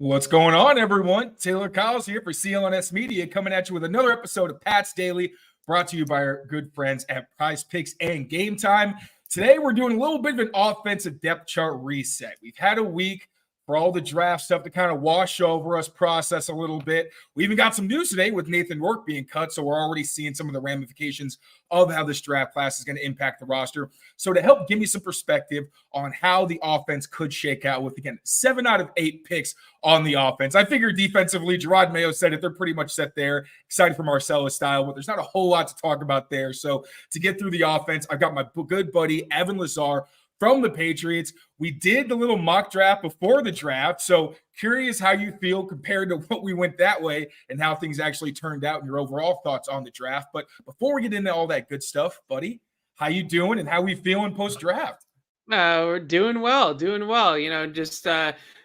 What's going on, everyone? Taylor Kyles here for CLNS Media, coming at you with another episode of Pat's Daily, brought to you by our good friends at Prize Picks and Game Time. Today, we're doing a little bit of an offensive depth chart reset. We've had a week for all the draft stuff to kind of wash over us, process a little bit. We even got some news today with Nathan Rourke being cut, so we're already seeing some of the ramifications of how this draft class is going to impact the roster. So to help give me some perspective on how the offense could shake out with, again, 7 out of 8 picks on the offense. I figure defensively, Gerard Mayo said it, they're pretty much set there. Excited for Marcellus style, but there's not a whole lot to talk about there. So to get through the offense, I've got my good buddy, Evan Lazar, from the Patriots. We did the little mock draft before the draft, so curious how you feel compared to what we went that way and how things actually turned out and your overall thoughts on the draft. But before we get into all that good stuff, buddy, how you doing and how we feeling post-draft? We're doing well. You know, just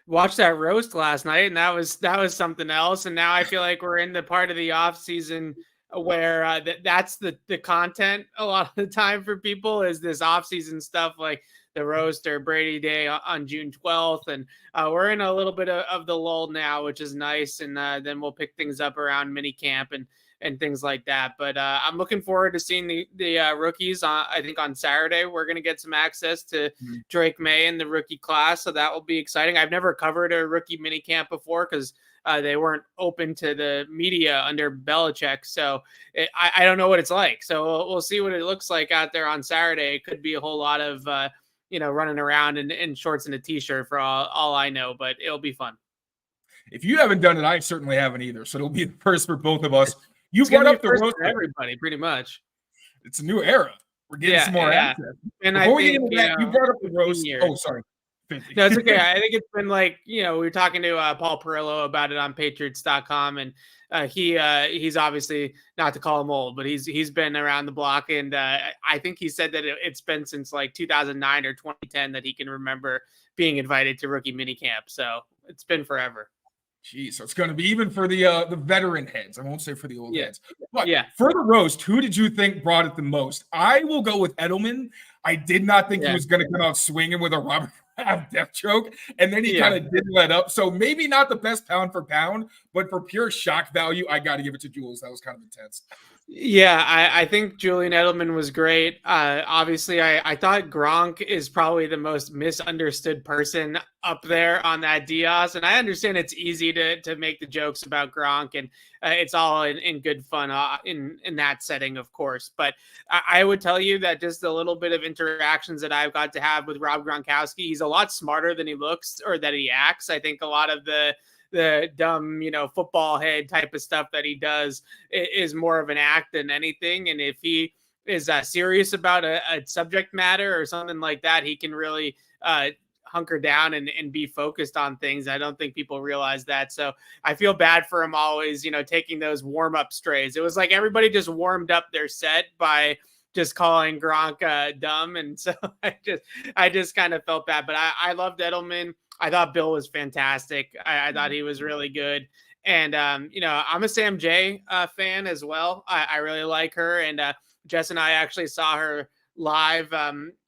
watched that roast last night, and that was something else. And now I feel like we're in the part of the off season where that's the content a lot of the time for people is this off season stuff like the roast or Brady Day on June 12th. And we're in a little bit of the lull now, which is nice. And then we'll pick things up around mini camp and things like that. But I'm looking forward to seeing the rookies. I think on Saturday, we're going to get some access to Drake May and the rookie class. So that will be exciting. I've never covered a rookie mini camp before because they weren't open to the media under Belichick. So I don't know what it's like. So we'll see what it looks like out there on Saturday. It could be a whole lot of, running around in shorts and a t-shirt for all I know, but it'll be fun. If you haven't done it, I certainly haven't either. So it'll be the first for both of us. You brought up the roast. Everybody, pretty much. It's a new era. We're getting some more access. And before we get into that, you brought up the roast. Oh, sorry. 50. No, it's okay. I think it's been like, we were talking to Paul Perillo about it on Patriots.com, and he's obviously, not to call him old, but he's been around the block, and I think he said that it's been since like 2009 or 2010 that he can remember being invited to rookie minicamp. So it's been forever. Geez, so it's going to be even for the veteran heads. I won't say for the old heads. But for the roast, who did you think brought it the most? I will go with Edelman. I did not think he was going to come out swinging with a Robert Kraft death choke, and then he kind of did let up. So maybe not the best pound for pound, but for pure shock value, I got to give it to Jules. That was kind of intense. Yeah, I think Julian Edelman was great. Obviously, I thought Gronk is probably the most misunderstood person up there on that Diaz. And I understand it's easy to make the jokes about Gronk, and it's all in good fun in that setting, of course. But I would tell you that just a little bit of interactions that I've got to have with Rob Gronkowski, he's a lot smarter than he looks or that he acts. I think a lot of the dumb, football head type of stuff that he does is more of an act than anything. And if he is serious about a subject matter or something like that, he can really hunker down and be focused on things. I don't think people realize that. So I feel bad for him always, taking those warm-up strays. It was like everybody just warmed up their set by just calling Gronk dumb. And so I just kind of felt bad. But I loved Edelman. I thought Bill was fantastic. I thought he was really good. And, I'm a Sam J fan as well. I really like her. And Jess and I actually saw her live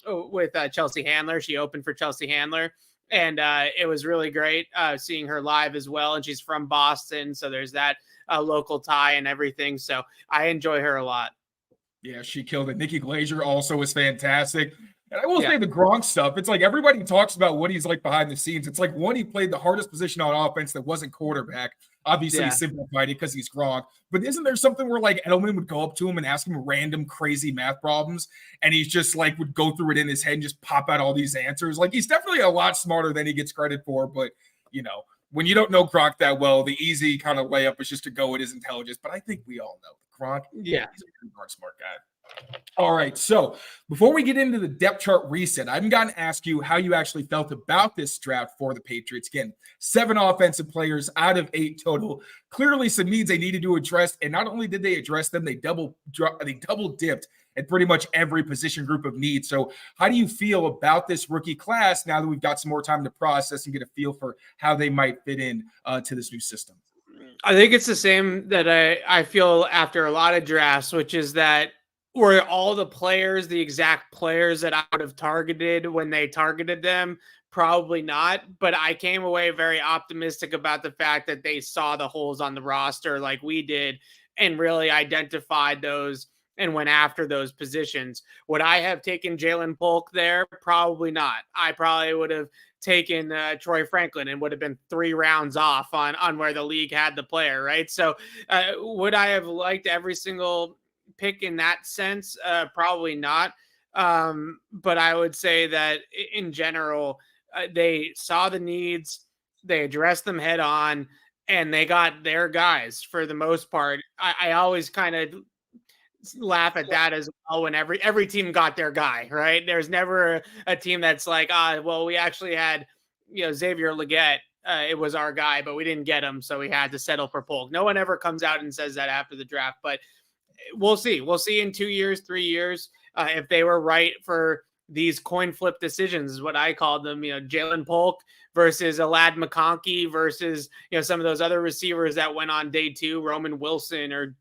with Chelsea Handler. She opened for Chelsea Handler. And it was really great seeing her live as well. And she's from Boston. So there's that local tie and everything. So I enjoy her a lot. Yeah, she killed it. Nikki Glazer also was fantastic. And I will say the Gronk stuff, it's like everybody talks about what he's like behind the scenes. It's like one, he played the hardest position on offense that wasn't quarterback. Obviously, he simplified it because he's Gronk. But isn't there something where like Edelman would go up to him and ask him random crazy math problems, and he's just like would go through it in his head and just pop out all these answers? Like he's definitely a lot smarter than he gets credit for. But, when you don't know Gronk that well, the easy kind of layup is just to go with his intelligence. But I think we all know Gronk. Yeah, he's a pretty smart guy. All right, so before we get into the depth chart reset, I'm going to ask you how you actually felt about this draft for the Patriots. Again, 7 offensive players out of 8 total. Clearly some needs they needed to address, and not only did they address them, they double dipped at pretty much every position group of need. So how do you feel about this rookie class now that we've got some more time to process and get a feel for how they might fit in to this new system? I think it's the same that I feel after a lot of drafts, which is that were all the players the exact players that I would have targeted when they targeted them? Probably not. But I came away very optimistic about the fact that they saw the holes on the roster like we did and really identified those and went after those positions. Would I have taken Jalen Polk there? Probably not. I probably would have taken Troy Franklin and would have been 3 rounds off on where the league had the player, right? So would I have liked every single pick in that sense? Probably not. But I would say that in general, they saw the needs, they addressed them head on, and they got their guys for the most part. I always kind of laugh at that as well when every team got their guy, right? There's never a team that's like, well, we actually had, Xavier Legette. It was our guy, but we didn't get him, so we had to settle for Polk. No one ever comes out and says that after the draft, but we'll see. We'll see in 2 years, 3 years, if they were right for these coin flip decisions, is what I called them. Jalen Polk versus Alad McConkey versus some of those other receivers that went on day 2, Roman Wilson or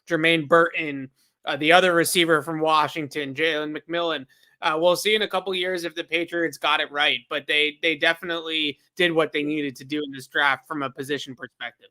Jermaine Burton, the other receiver from Washington, Jalen McMillan. We'll see in a couple years if the Patriots got it right, but they definitely did what they needed to do in this draft from a position perspective.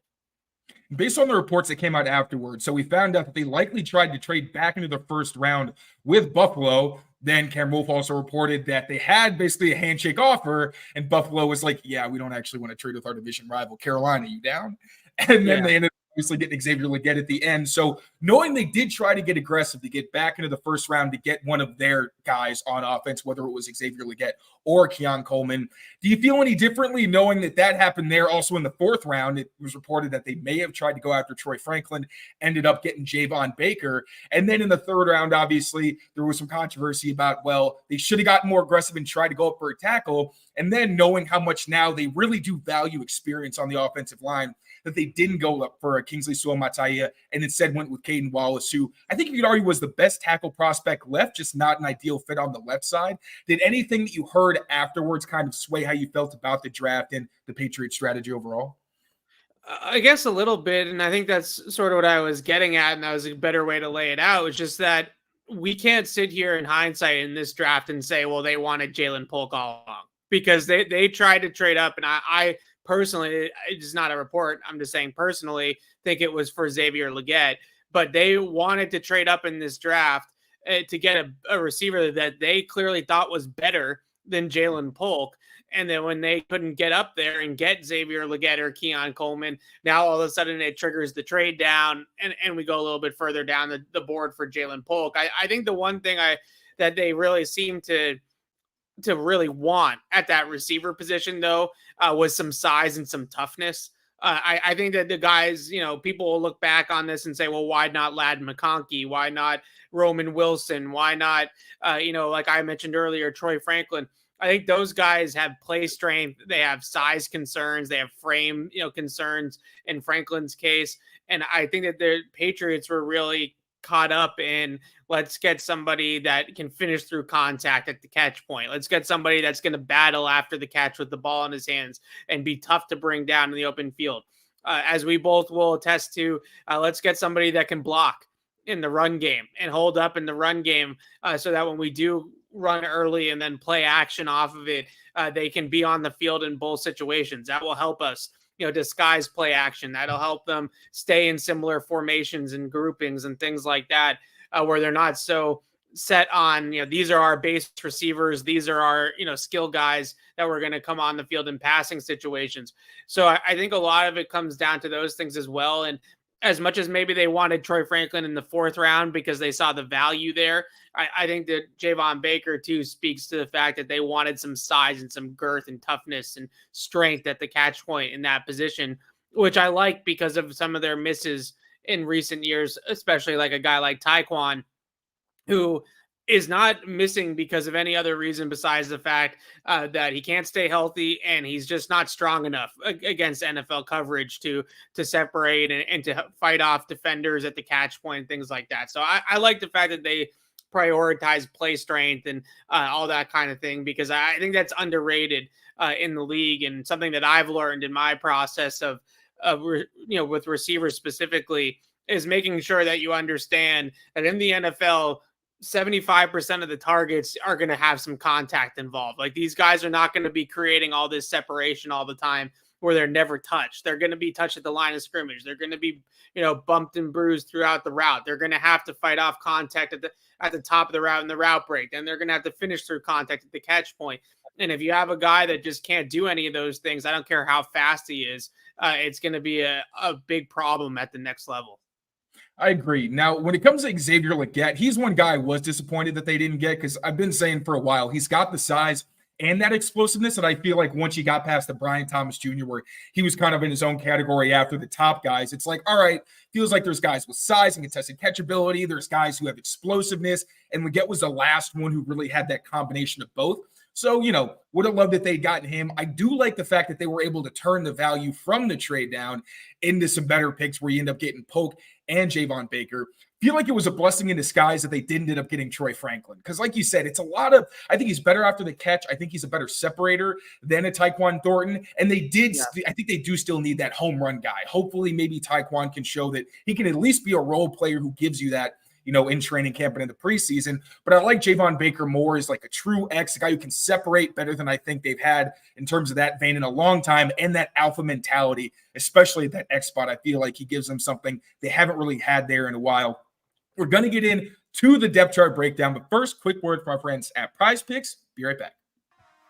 Based on the reports that came out afterwards, so we found out that they likely tried to trade back into the first round with Buffalo. Then Cam Wolf also reported that they had basically a handshake offer, and Buffalo was like, yeah, we don't actually want to trade with our division rival, Carolina. You down? And then they ended up obviously getting Xavier Legette at the end. So knowing they did try to get aggressive to get back into the first round to get one of their guys on offense, whether it was Xavier Legette or Keon Coleman, do you feel any differently knowing that happened there? Also in the 4th round, it was reported that they may have tried to go after Troy Franklin, ended up getting Javon Baker. And then in the 3rd round, obviously, there was some controversy about, well, they should have gotten more aggressive and tried to go up for a tackle. And then knowing how much now they really do value experience on the offensive line, that they didn't go up for a Kingsley Suamataia and instead went with Caden Wallace, who I think you could argue was the best tackle prospect left, just not an ideal fit on the left side. Did anything that you heard afterwards kind of sway how you felt about the draft and the Patriots strategy overall? I guess a little bit, and I think that's sort of what I was getting at, and that was a better way to lay it out. It's just that we can't sit here in hindsight in this draft and say, well, they wanted Jalen Polk all along, because they tried to trade up, and I personally, it's not a report, I'm just saying personally, think it was for Xavier Legette, but they wanted to trade up in this draft to get a receiver that they clearly thought was better than Jalen Polk. And then when they couldn't get up there and get Xavier Legette or Keon Coleman, now all of a sudden it triggers the trade down and we go a little bit further down the board for Jalen Polk. I think the one thing that they really seem to really want at that receiver position, though, was some size and some toughness. I think that the guys, people will look back on this and say, well, why not Ladd McConkey? Why not Roman Wilson? Why not, like I mentioned earlier, Troy Franklin? I think those guys have play strength. They have size concerns. They have frame, concerns in Franklin's case. And I think that the Patriots were really caught up in, let's get somebody that can finish through contact at the catch point. Let's get somebody that's going to battle after the catch with the ball in his hands and be tough to bring down in the open field. As we both will attest to, let's get somebody that can block in the run game and hold up in the run game so that when we do run early and then play action off of it, they can be on the field in both situations. That will help us, disguise play action. That'll help them stay in similar formations and groupings and things like that, where they're not so set on, these are our base receivers. These are our, skill guys that we're going to come on the field in passing situations. So I think a lot of it comes down to those things as well. And as much as maybe they wanted Troy Franklin in the 4th round because they saw the value there, I think that Javon Baker too speaks to the fact that they wanted some size and some girth and toughness and strength at the catch point in that position, which I like because of some of their misses in recent years, especially like a guy like Tyquan, who is not missing because of any other reason besides the fact that he can't stay healthy and he's just not strong enough against NFL coverage to separate and to fight off defenders at the catch point, things like that. So I like the fact that they prioritize play strength and all that kind of thing, because I think that's underrated in the league, and something that I've learned in my process of with receivers specifically, is making sure that you understand that in the NFL, 75% of the targets are going to have some contact involved. Like, these guys are not going to be creating all this separation all the time where they're never touched. They're going to be touched at the line of scrimmage. They're going to be, bumped and bruised throughout the route. They're going to have to fight off contact at the top of the route in the route break. Then they're going to have to finish through contact at the catch point. And if you have a guy that just can't do any of those things, I don't care how fast he is, it's going to be a big problem at the next level. I agree. Now, when it comes to Xavier Legette, he's one guy I was disappointed that they didn't get, because I've been saying for a while, he's got the size and that explosiveness that I feel like once you got past the Brian Thomas Jr., where he was kind of in his own category after the top guys, it's like, all right, feels like there's guys with size and contested catchability. There's guys who have explosiveness, and Legette was the last one who really had that combination of both. So, would have loved that they'd gotten him. I do like the fact that they were able to turn the value from the trade down into some better picks where you end up getting Polk and Javon Baker. Feel like it was a blessing in disguise that they didn't end up getting Troy Franklin. Because like you said, it's a lot of, I think he's better after the catch. I think he's a better separator than a Tyquan Thornton. And they did, I think they do still need that home run guy. Hopefully maybe Tyquan can show that he can at least be a role player who gives you that, in training camp and in the preseason. But I like Javon Baker more as like a true X, a guy who can separate better than I think they've had in terms of that vein in a long time, and that alpha mentality, especially at that X spot. I feel like he gives them something they haven't really had there in a while. We're going to get into the depth chart breakdown, but first, quick word from our friends at Prize Picks. Be right back.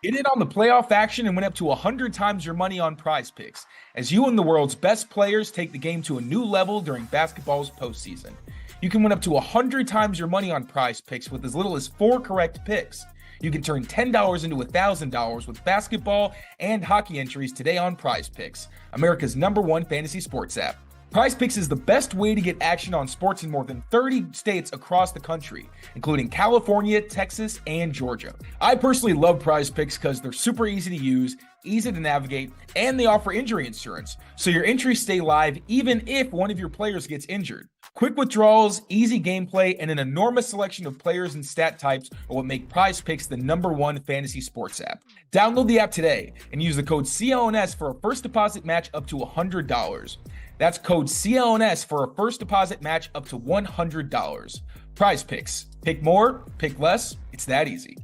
Get in on the playoff action and win up to 100 times your money on Prize Picks, as you and the world's best players take the game to a new level during basketball's postseason. You can win up to 100 times your money on Prize Picks with as little as 4 correct picks. You can turn $10 into $1,000 with basketball and hockey entries today on Prize Picks, America's #1 fantasy sports app. Prize Picks is the best way to get action on sports in more than 30 states across the country, including California, Texas, and Georgia. I personally love Prize Picks because they're super easy to use, easy to navigate, and they offer injury insurance, so your entries stay live even if one of your players gets injured. Quick withdrawals, easy gameplay, and an enormous selection of players and stat types are what make Prize Picks the #1 fantasy sports app. Download the app today and use the code CLNS for a first deposit match up to $100. That's code CLNS for a first deposit match up to $100. Prize Picks. Pick more, pick less. It's that easy.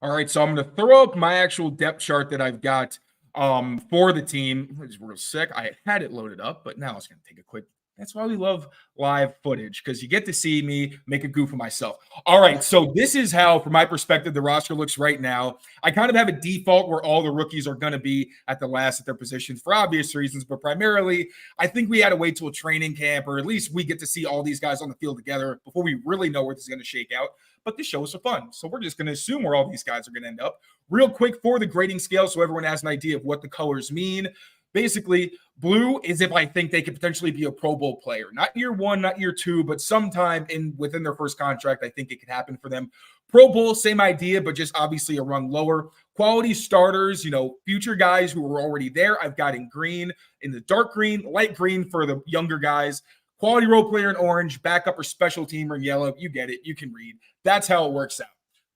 All right, so I'm going to throw up my actual depth chart that I've got for the team. It's real sick. I had it loaded up, but now it's going to take a quick. That's why we love live footage, because you get to see me make a goof of myself. All right, so this is how, from my perspective, the roster looks right now. I kind of have a default where all the rookies are going to be at the last at their positions for obvious reasons, but primarily, I think we had to wait till training camp, or at least we get to see all these guys on the field together before we really know where this is going to shake out. But this show is for fun, so we're just going to assume where all these guys are going to end up. Real quick for the grading scale, so everyone has an idea of what the colors mean. Basically, blue is if I think they could potentially be a Pro Bowl player. Not year 1, not year 2, but sometime within their first contract, I think it could happen for them. Pro Bowl, same idea, but just obviously a rung lower. Quality starters, future guys who were already there, I've got in green, in the dark green, light green for the younger guys. Quality role player in orange, backup or special teamer in yellow. You get it. You can read. That's how it works out.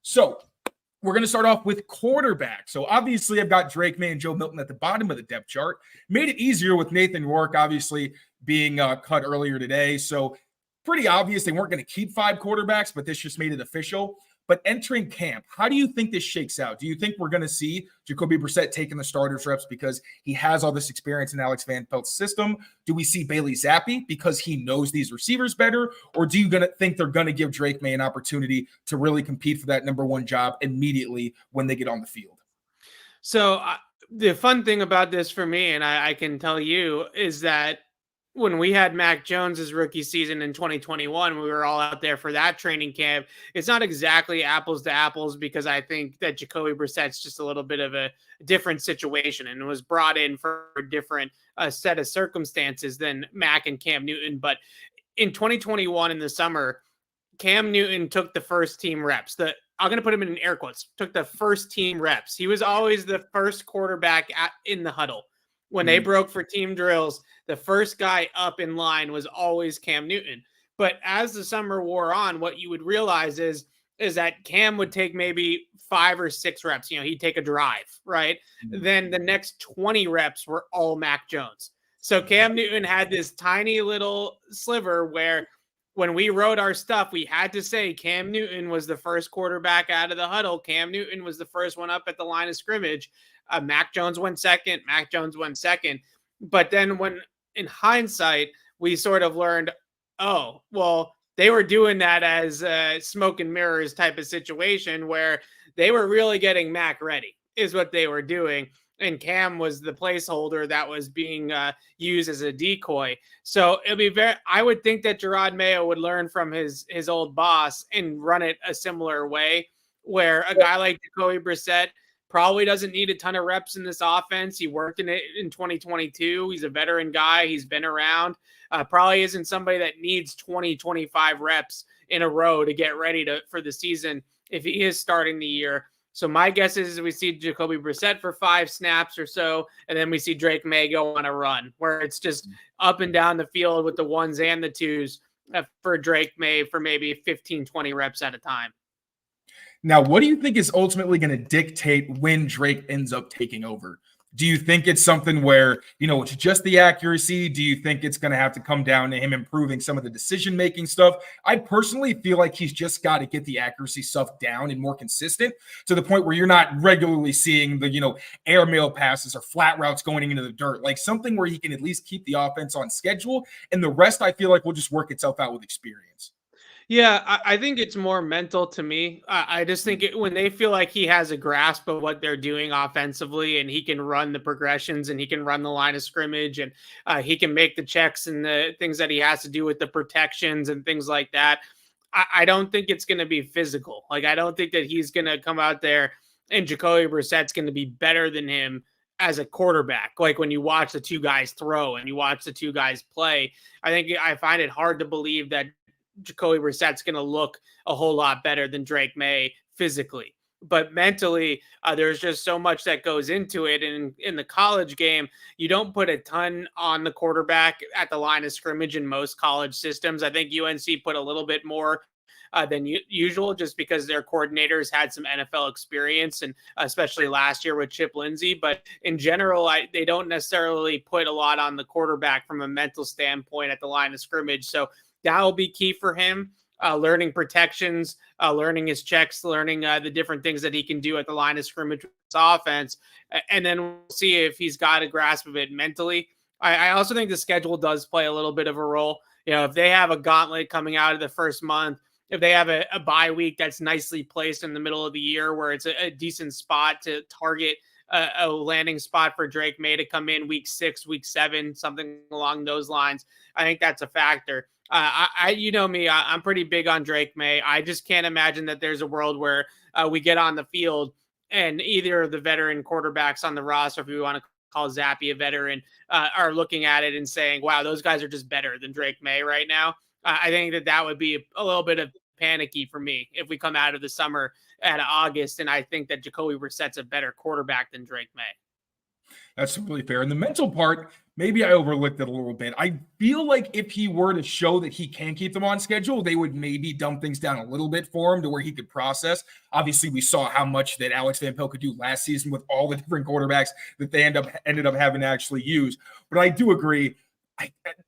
So we're going to start off with quarterback. So obviously I've got Drake May and Joe Milton at the bottom of the depth chart. Made it easier with Nathan Rourke obviously being cut earlier today. So pretty obvious they weren't going to keep 5 quarterbacks, but this just made it official. But entering camp, how do you think this shakes out? Do you think we're going to see Jacoby Brissett taking the starters reps because he has all this experience in Alex Van Pelt's system? Do we see Bailey Zappi because he knows these receivers better? Or do you think they're going to give Drake May an opportunity to really compete for that #1 job immediately when they get on the field? So the fun thing about this for me, and I can tell you, is that when we had Mac Jones's rookie season in 2021, we were all out there for that training camp. It's not exactly apples to apples because I think that Jacoby Brissett's just a little bit of a different situation and was brought in for a different set of circumstances than Mac and Cam Newton. But in 2021 in the summer, Cam Newton took the first team reps. I'm going to put him in air quotes, took the first team reps. He was always the first quarterback in the huddle. When they broke for team drills, the first guy up in line was always Cam Newton. But as the summer wore on, what you would realize is that Cam would take maybe 5 or 6 reps. He'd take a drive, right? Then the next 20 reps were all Mac Jones. So Cam Newton had this tiny little sliver where when we wrote our stuff, we had to say Cam Newton was the first quarterback out of the huddle. Cam Newton was the first one up at the line of scrimmage. Mac Jones went second. Mac Jones went second. But then when in hindsight, we sort of learned, oh, well, they were doing that as a smoke and mirrors type of situation where they were really getting Mac ready is what they were doing. And Cam was the placeholder that was being used as a decoy. So I would think that Gerard Mayo would learn from his old boss and run it a similar way where a guy like Jacoby Brissett probably doesn't need a ton of reps in this offense. He worked in it in 2022. He's a veteran guy. He's been around. Probably isn't somebody that needs 20, 25 reps in a row to get ready for the season if he is starting the year. So my guess is we see Jacoby Brissett for 5 snaps or so, and then we see Drake May go on a run where it's just up and down the field with the 1s and the 2s for Drake May for maybe 15, 20 reps at a time. Now, what do you think is ultimately going to dictate when Drake ends up taking over? Do you think it's something where, it's just the accuracy? Do you think it's going to have to come down to him improving some of the decision-making stuff? I personally feel like he's just got to get the accuracy stuff down and more consistent to the point where you're not regularly seeing the, airmail passes or flat routes going into the dirt, like something where he can at least keep the offense on schedule. And the rest, I feel like, will just work itself out with experience. Yeah, I think it's more mental to me. I just think when they feel like he has a grasp of what they're doing offensively and he can run the progressions and he can run the line of scrimmage and he can make the checks and the things that he has to do with the protections and things like that. I don't think it's going to be physical. Like, I don't think that he's going to come out there and Jacoby Brissett's going to be better than him as a quarterback. Like when you watch the two guys throw and you watch the two guys play, I find it hard to believe that Jacoby Brissett's going to look a whole lot better than Drake May physically. But mentally, there's just so much that goes into it. And in the college game, you don't put a ton on the quarterback at the line of scrimmage in most college systems. I think UNC put a little bit more than usual just because their coordinators had some NFL experience, and especially last year with Chip Lindsey. But in general, they don't necessarily put a lot on the quarterback from a mental standpoint at the line of scrimmage. So that will be key for him, learning protections, learning his checks, learning the different things that he can do at the line of scrimmage with his offense. And then we'll see if he's got a grasp of it mentally. I also think the schedule does play a little bit of a role. If they have a gauntlet coming out of the first month, if they have a bye week that's nicely placed in the middle of the year where it's a decent spot to target a landing spot for Drake May to come in week 6, week 7, something along those lines, I think that's a factor. I'm pretty big on Drake May. I just can't imagine that there's a world where we get on the field and either of the veteran quarterbacks on the roster, if we want to call Zappe a veteran, are looking at it and saying, wow, those guys are just better than Drake May right now. I think that would be a little bit of panicky for me if we come out of the summer at August. And I think that Jacoby Brissett's a better quarterback than Drake May. That's really fair. And the mental part, maybe I overlooked it a little bit. I feel like if he were to show that he can keep them on schedule, they would maybe dumb things down a little bit for him to where he could process. Obviously, we saw how much that Alex Van Pelt could do last season with all the different quarterbacks that they ended up having to actually use. But I do agree.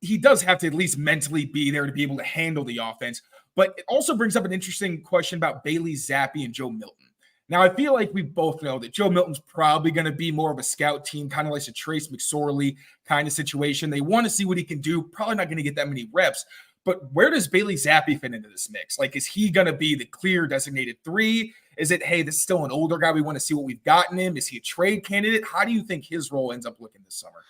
He does have to at least mentally be there to be able to handle the offense. But it also brings up an interesting question about Bailey Zappe and Joe Milton. Now, I feel like we both know that Joe Milton's probably going to be more of a scout team, kind of like a Trace McSorley kind of situation. They want to see what he can do. Probably not going to get that many reps. But where does Bailey Zappe fit into this mix? Like, is he going to be the clear designated 3? Is it, hey, this is still an older guy, we want to see what we've got in him? Is he a trade candidate? How do you think his role ends up looking this summer?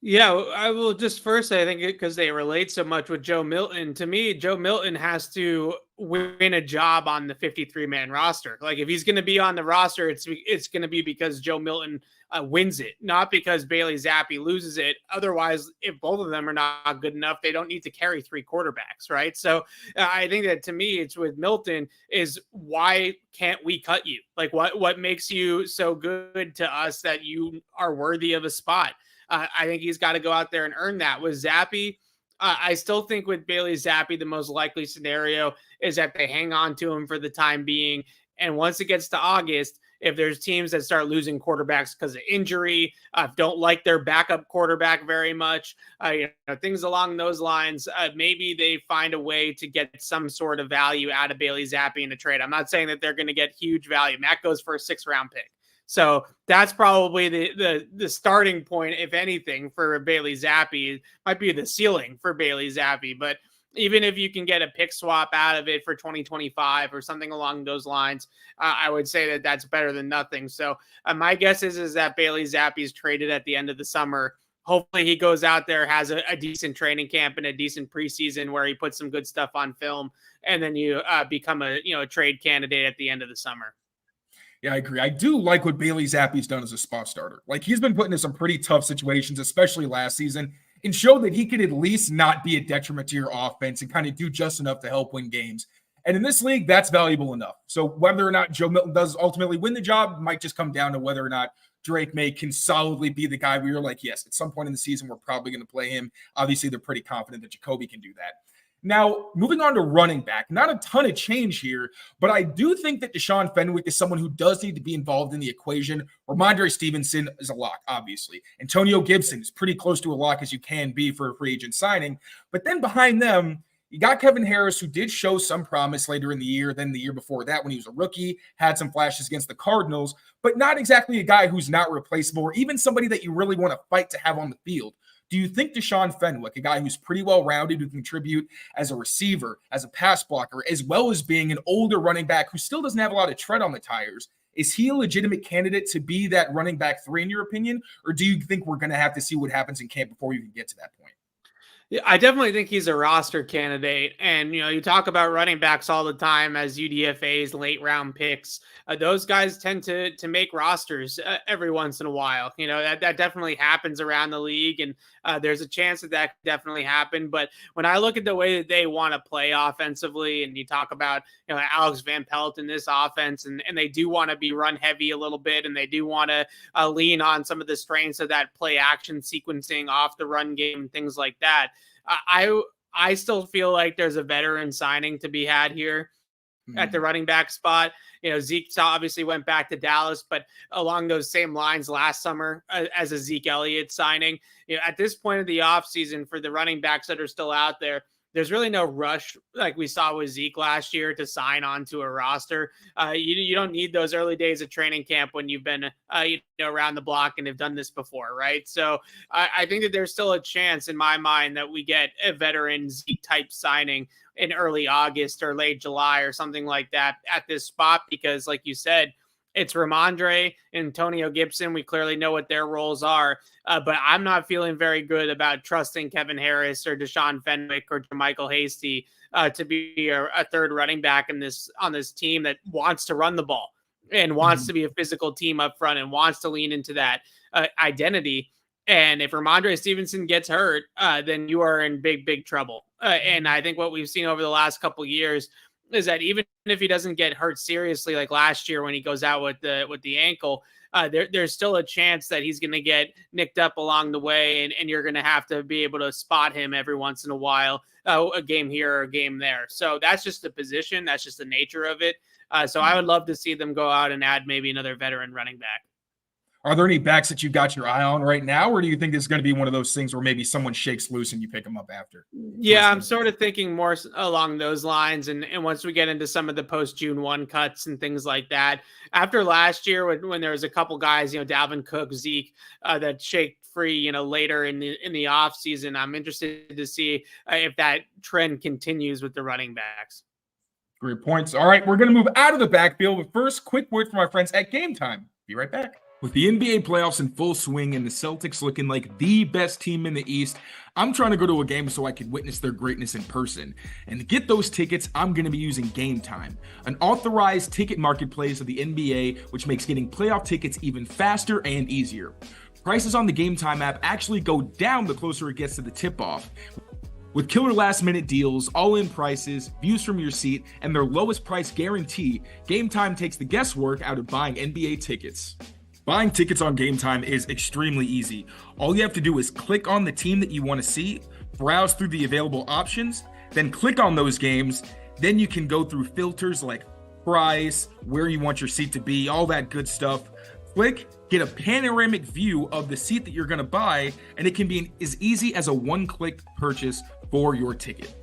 Yeah, I will just first say, I think because they relate so much with Joe Milton. To me, Joe Milton has to win a job on the 53-man roster. Like if he's going to be on the roster, it's going to be because Joe Milton wins it, not because Bailey Zappi loses it. Otherwise, if both of them are not good enough, they don't need to carry three quarterbacks, right? So I think that to me, it's with Milton is why can't we cut you? Like what makes you so good to us that you are worthy of a spot? I think he's got to go out there and earn that. With Zappi, I still think with Bailey Zappi, the most likely scenario is that they hang on to him for the time being. And once it gets to August, if there's teams that start losing quarterbacks because of injury, don't like their backup quarterback very much, things along those lines, maybe they find a way to get some sort of value out of Bailey Zappi in a trade. I'm not saying that they're going to get huge value. Matt goes for a 6th-round pick. So that's probably the starting point, if anything, for Bailey Zappi. It might be the ceiling for Bailey Zappi. But even if you can get a pick swap out of it for 2025 or something along those lines, I would say that that's better than nothing. So my guess is that Bailey Zappi is traded at the end of the summer. Hopefully he goes out there, has a decent training camp and a decent preseason where he puts some good stuff on film, and then you become a trade candidate at the end of the summer. Yeah, I agree. I do like what Bailey Zappi's done as a spot starter. Like he's been put into some pretty tough situations, especially last season, and showed that he could at least not be a detriment to your offense and kind of do just enough to help win games. And in this league, that's valuable enough. So whether or not Joe Milton does ultimately win the job might just come down to whether or not Drake May can solidly be the guy where you're like, yes, at some point in the season, we're probably going to play him. Obviously, they're pretty confident that Jacoby can do that. Now, moving on to running back, not a ton of change here, but I do think that Deshaun Fenwick is someone who does need to be involved in the equation. Ramondre Stevenson is a lock, obviously. Antonio Gibson is pretty close to a lock as you can be for a free agent signing. But then behind them, you got Kevin Harris, who did show some promise later in the year than the year before that when he was a rookie, had some flashes against the Cardinals, but not exactly a guy who's not replaceable or even somebody that you really want to fight to have on the field. Do you think Deshaun Fenwick, a guy who's pretty well-rounded, who can contribute as a receiver, as a pass blocker, as well as being an older running back who still doesn't have a lot of tread on the tires, is he a legitimate candidate to be that running back 3 in your opinion? Or do you think we're going to have to see what happens in camp before we even get to that point? Yeah, I definitely think he's a roster candidate. And, you talk about running backs all the time as UDFAs, late round picks. Those guys tend to make rosters every once in a while. That definitely happens around the league. And there's a chance that could definitely happen. But when I look at the way that they want to play offensively, and you talk about, Alex Van Pelt in this offense, and they do want to be run heavy a little bit, and they do want to lean on some of the strengths of that play action sequencing off the run game, things like that. I still feel like there's a veteran signing to be had here at the running back spot. Zeke obviously went back to Dallas, but along those same lines last summer as a Zeke Elliott signing, at this point of the offseason for the running backs that are still out there, there's really no rush like we saw with Zeke last year to sign onto a roster. You don't need those early days of training camp when you've been around the block and have done this before, right? So I think that there's still a chance in my mind that we get a veteran Zeke type signing in early August or late July or something like that at this spot, because like you said, it's Ramondre and Antonio Gibson. We clearly know what their roles are, but I'm not feeling very good about trusting Kevin Harris or Deshaun Fenwick or Jermichael Hasty to be a third running back on this team that wants to run the ball and wants to be a physical team up front and wants to lean into that identity. And if Ramondre Stevenson gets hurt, then you are in big, big trouble. And I think what we've seen over the last couple of years is that even if he doesn't get hurt seriously, like last year when he goes out with the ankle, there's still a chance that he's going to get nicked up along the way, and you're going to have to be able to spot him every once in a while, a game here or a game there. So that's just the position. That's just the nature of it. So I would love to see them go out and add maybe another veteran running back. Are there any backs that you've got your eye on right now, or do you think it's going to be one of those things where maybe someone shakes loose and you pick them up after? Yeah, I'm sort of thinking more along those lines. And once we get into some of the post-June 1 cuts and things like that, after last year when there was a couple guys, Dalvin Cook, Zeke, that shaked free, later in the off season, I'm interested to see if that trend continues with the running backs. Great points. All right, we're going to move out of the backfield, but first, quick word from our friends at Game Time. Be right back. With the NBA playoffs in full swing and the Celtics looking like the best team in the East, I'm trying to go to a game so I can witness their greatness in person. And to get those tickets, I'm going to be using Game Time, an authorized ticket marketplace of the NBA, which makes getting playoff tickets even faster and easier. Prices on the Game Time app actually go down the closer it gets to the tip-off. With killer last-minute deals, all-in prices, views from your seat, and their lowest price guarantee, Game Time takes the guesswork out of buying NBA tickets. Buying tickets on Game Time is extremely easy. All you have to do is click on the team that you want to see, browse through the available options, then click on those games. Then you can go through filters like price, where you want your seat to be, all that good stuff. Click, get a panoramic view of the seat that you're going to buy, and it can be as easy as a one-click purchase for your ticket.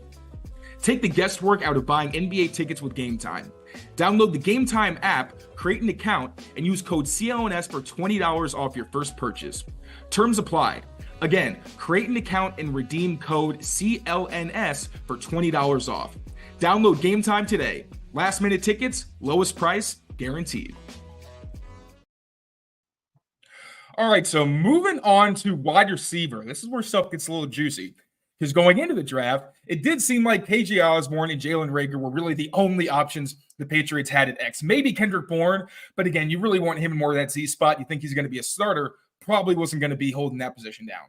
Take the guesswork out of buying NBA tickets with Game Time. Download the Game Time app, create an account, and use code CLNS for $20 off your first purchase. Terms apply. Again, create an account and redeem code CLNS for $20 off. Download Game Time today. Last minute tickets, lowest price, guaranteed. All right, so moving on to wide receiver. This is where stuff gets a little juicy. Because going into the draft, it did seem like KJ Osborne and Jalen Reagor were really the only options the Patriots had at X. Maybe Kendrick Bourne, but again, you really want him in more of that Z spot. You think he's going to be a starter, probably wasn't going to be holding that position down.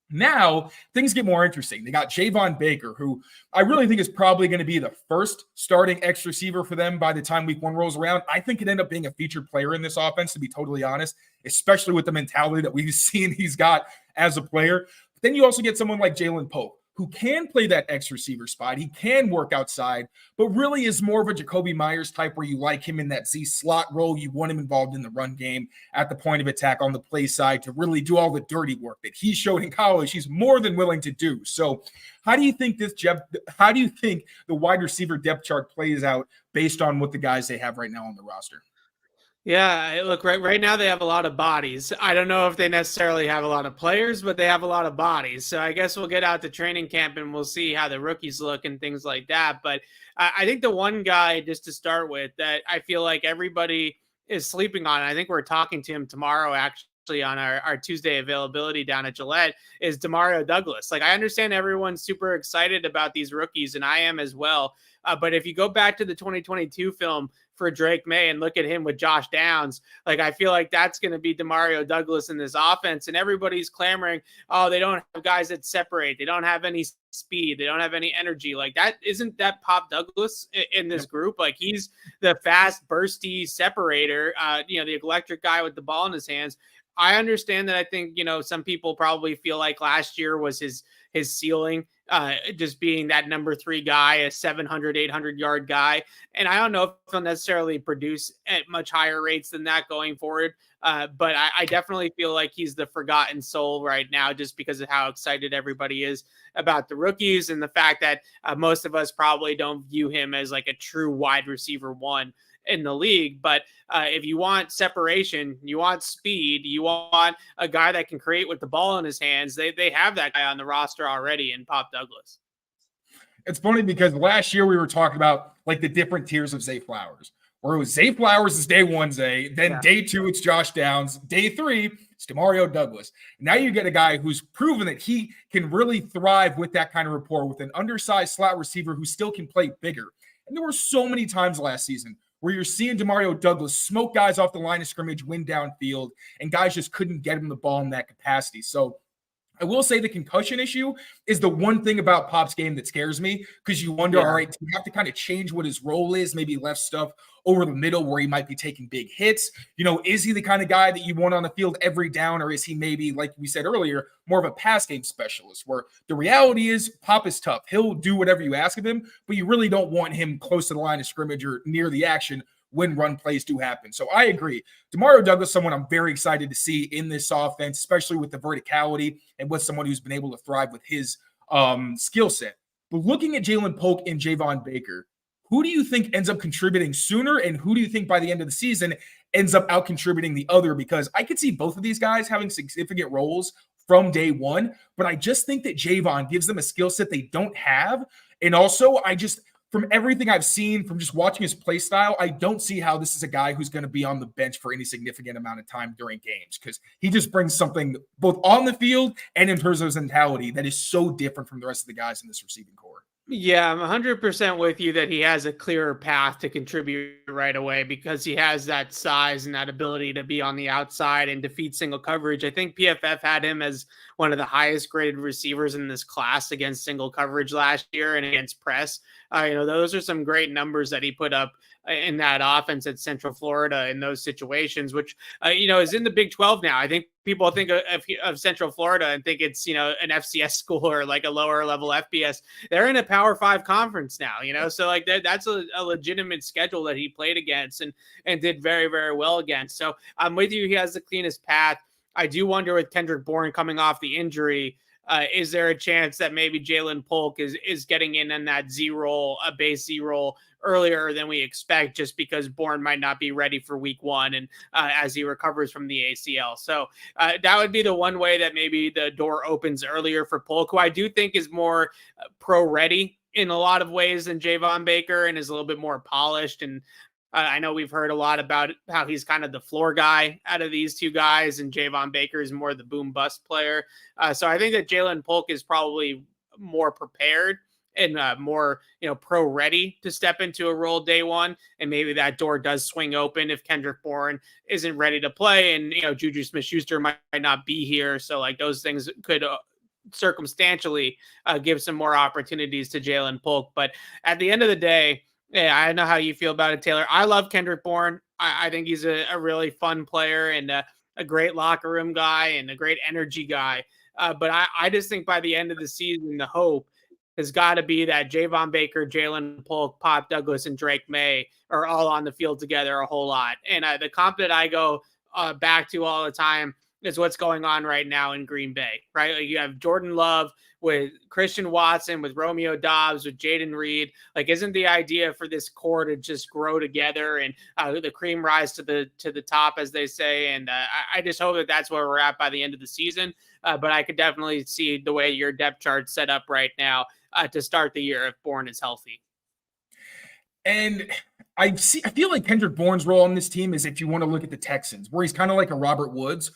Now, things get more interesting. They got Javon Baker, who I really think is probably going to be the first starting X receiver for them by the time week 1 rolls around. I think he'd end up being a featured player in this offense, to be totally honest, especially with the mentality that we've seen he's got as a player. But then you also get someone like Jalen Pope, who can play that X receiver spot. He can work outside, but really is more of a Jacoby Myers type where you like him in that Z slot role. You want him involved in the run game at the point of attack on the play side to really do all the dirty work that he showed in college. He's more than willing to do. So how do you think the wide receiver depth chart plays out based on what the guys they have right now on the roster? Yeah, look, right now they have a lot of bodies. I don't know if they necessarily have a lot of players, but they have a lot of bodies. So I guess we'll get out to training camp and we'll see how the rookies look and things like that. But I think the one guy, just to start with, that I feel like everybody is sleeping on, and I think we're talking to him tomorrow actually on our Tuesday availability down at Gillette, is Demario Douglas. Like, I understand everyone's super excited about these rookies, and I am as well. But if you go back to the 2022 film for Drake May and look at him with Josh Downs, like, I feel like that's going to be Demario Douglas in this offense. And everybody's clamoring, oh, they don't have guys that separate. They don't have any speed. They don't have any energy. Like, that isn't that Pop Douglas in this group. Like, he's the fast, bursty separator, the electric guy with the ball in his hands. I understand that. I think, some people probably feel like last year was his ceiling, just being that number 3 guy, a 700, 800-yard guy. And I don't know if he'll necessarily produce at much higher rates than that going forward. But I definitely feel like he's the forgotten soul right now, just because of how excited everybody is about the rookies and the fact that most of us probably don't view him as like a true wide receiver 1 in the league. But if you want separation, you want speed, you want a guy that can create with the ball in his hands, they have that guy on the roster already in Pop Douglas. It's funny because last year we were talking about like the different tiers of Zay Flowers, where it was Zay Flowers is day 1 Zay, then day 2 it's Josh Downs, day 3 it's Demario Douglas. Now you get a guy who's proven that he can really thrive with that kind of rapport with an undersized slot receiver who still can play bigger. And there were so many times last season where you're seeing Demario Douglas smoke guys off the line of scrimmage, win downfield, and guys just couldn't get him the ball in that capacity. So I will say the concussion issue is the one thing about Pop's game that scares me, because you wonder, all right, do you have to kind of change what his role is, maybe left stuff over the middle where he might be taking big hits? Is he the kind of guy that you want on the field every down, or is he maybe, like we said earlier, more of a pass game specialist, where the reality is Pop is tough. He'll do whatever you ask of him, but you really don't want him close to the line of scrimmage or near the action when run plays do happen. So I agree. Demario Douglas, someone I'm very excited to see in this offense, especially with the verticality and with someone who's been able to thrive with his skill set. But looking at Jalen Polk and Javon Baker, who do you think ends up contributing sooner, and who do you think by the end of the season ends up out contributing the other? Because I could see both of these guys having significant roles from day 1, but I just think that Javon gives them a skill set they don't have. And also, from everything I've seen, from just watching his play style, I don't see how this is a guy who's going to be on the bench for any significant amount of time during games, because he just brings something both on the field and in terms of his mentality that is so different from the rest of the guys in this receiving core. Yeah, I'm 100% with you that he has a clearer path to contribute right away because he has that size and that ability to be on the outside and defeat single coverage. I think PFF had him as one of the highest graded receivers in this class against single coverage last year and against press. Those are some great numbers that he put up in that offense at Central Florida in those situations, which, is in the Big 12 now. I think people think of Central Florida and think it's, an FCS school or like a lower level FBS. They're in a Power 5 conference now, so like that's a legitimate schedule that he played against and did very, very well against. So I'm with you. He has the cleanest path. I do wonder with Kendrick Bourne coming off the injury, is there a chance that maybe Jalen Polk is getting in that Z role, a base Z role earlier than we expect, just because Bourne might not be ready for week 1 and as he recovers from the ACL. So that would be the one way that maybe the door opens earlier for Polk, who I do think is more pro ready in a lot of ways than Javon Baker and is a little bit more polished. And I know we've heard a lot about how he's kind of the floor guy out of these two guys, and Javon Baker is more the boom bust player. So I think that Jalen Polk is probably more prepared and more, pro ready to step into a role day one. And maybe that door does swing open if Kendrick Bourne isn't ready to play and, Juju Smith-Schuster might not be here. So like those things could circumstantially give some more opportunities to Jalen Polk. But at the end of the day, yeah, I know how you feel about it, Taylor. I love Kendrick Bourne. I think he's a really fun player and a great locker room guy and a great energy guy. But I just think by the end of the season, the hope has got to be that Javon Baker, Jalen Polk, Pop Douglas, and Drake May are all on the field together a whole lot. And the comp that I go back to all the time is what's going on right now in Green Bay, right? Like you have Jordan Love with Christian Watson, with Romeo Dobbs, with Jaden Reed. Like, isn't the idea for this core to just grow together and the cream rise to the top, as they say? And I just hope that that's where we're at by the end of the season. But I could definitely see the way your depth chart's set up right now to start the year if Bourne is healthy. And I feel like Kendrick Bourne's role on this team is, if you want to look at the Texans, where he's kind of like a Robert Woods,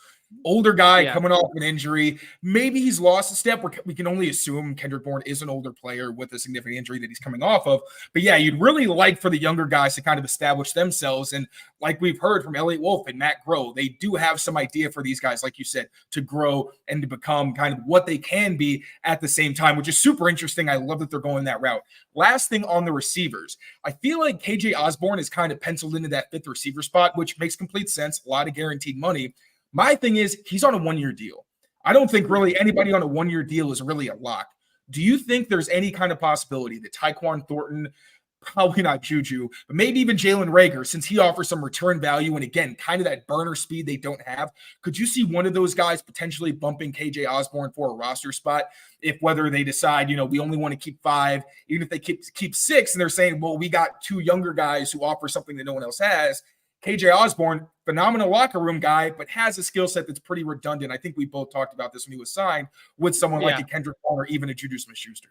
older guy coming off an injury. Maybe he's lost a step. We can only assume Kendrick Bourne is an older player with a significant injury that he's coming off of. But yeah, you'd really like for the younger guys to kind of establish themselves. And like we've heard from Elliott Wolf and Matt Groh, they do have some idea for these guys, like you said, to grow and to become kind of what they can be at the same time, which is super interesting. I love that they're going that route. Last thing on the receivers, I feel like KJ Osborne is kind of penciled into that 5th receiver spot, which makes complete sense. A lot of guaranteed money. My thing is, he's on a 1-year deal. I don't think really anybody on a 1-year deal is really a lock. Do you think there's any kind of possibility that Tyquan Thornton, probably not Juju, but maybe even Jalen Reagor, since he offers some return value and again, kind of that burner speed they don't have, could you see one of those guys potentially bumping KJ Osborne for a roster spot if whether they decide, we only want to keep 5, even if they keep 6 and they're saying, well, we got 2 younger guys who offer something that no one else has. KJ Osborne, phenomenal locker room guy, but has a skill set that's pretty redundant. I think we both talked about this when he was signed with someone like a Kendrick Bourne or even a Juju Smith-Schuster.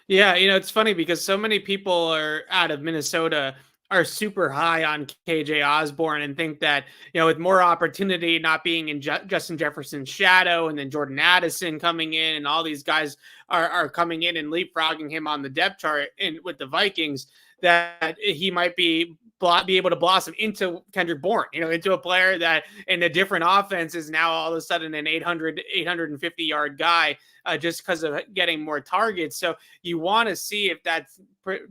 Yeah, it's funny because so many people are out of Minnesota are super high on KJ Osborne and think that, with more opportunity not being in Justin Jefferson's shadow and then Jordan Addison coming in and all these guys are coming in and leapfrogging him on the depth chart and with the Vikings, that he might be able to blossom into Kendrick Bourne, into a player that in a different offense is now all of a sudden an 850 yard guy just because of getting more targets. So you want to see if that's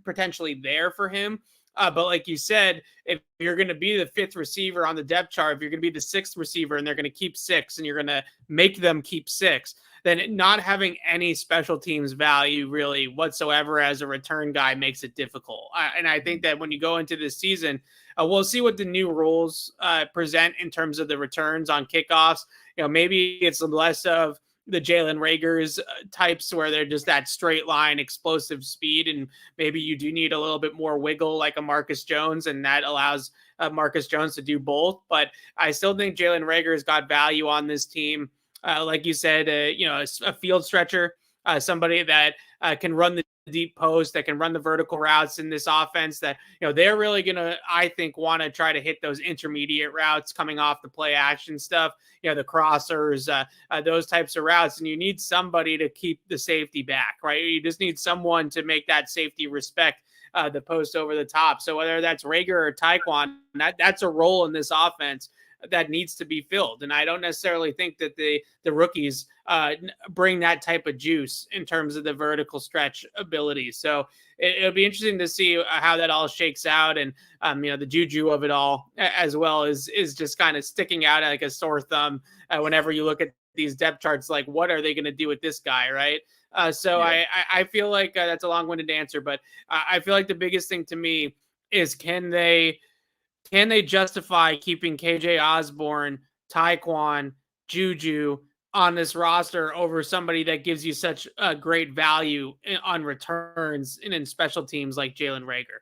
potentially there for him. But like you said, if you're going to be the 5th receiver on the depth chart, if you're going to be the 6th receiver and they're going to keep 6 and you're going to make them keep 6, then not having any special teams value really whatsoever as a return guy makes it difficult. And I think that when you go into this season, we'll see what the new rules present in terms of the returns on kickoffs. Maybe it's less of the Jalen Reagors types where they're just that straight line explosive speed. And maybe you do need a little bit more wiggle like a Marcus Jones, and that allows Marcus Jones to do both. But I still think Jalen Reagor's got value on this team. Like you said, a field stretcher, somebody that can run the deep post, that can run the vertical routes in this offense, that, they're really going to, I think, want to try to hit those intermediate routes coming off the play action stuff, the crossers, those types of routes. And you need somebody to keep the safety back, right? You just need someone to make that safety respect the post over the top. So whether that's Rager or Taekwon, that's a role in this offense that needs to be filled. And I don't necessarily think that the rookies bring that type of juice in terms of the vertical stretch ability. So it'll be interesting to see how that all shakes out. And, the juju of it all as well is just kind of sticking out like a sore thumb whenever you look at these depth charts, like what are they going to do with this guy? Right. I feel like that's a long-winded answer, but I feel like the biggest thing to me is can they justify keeping KJ Osborne, Taekwon, Juju on this roster over somebody that gives you such a great value on returns and in special teams like Jalen Rager?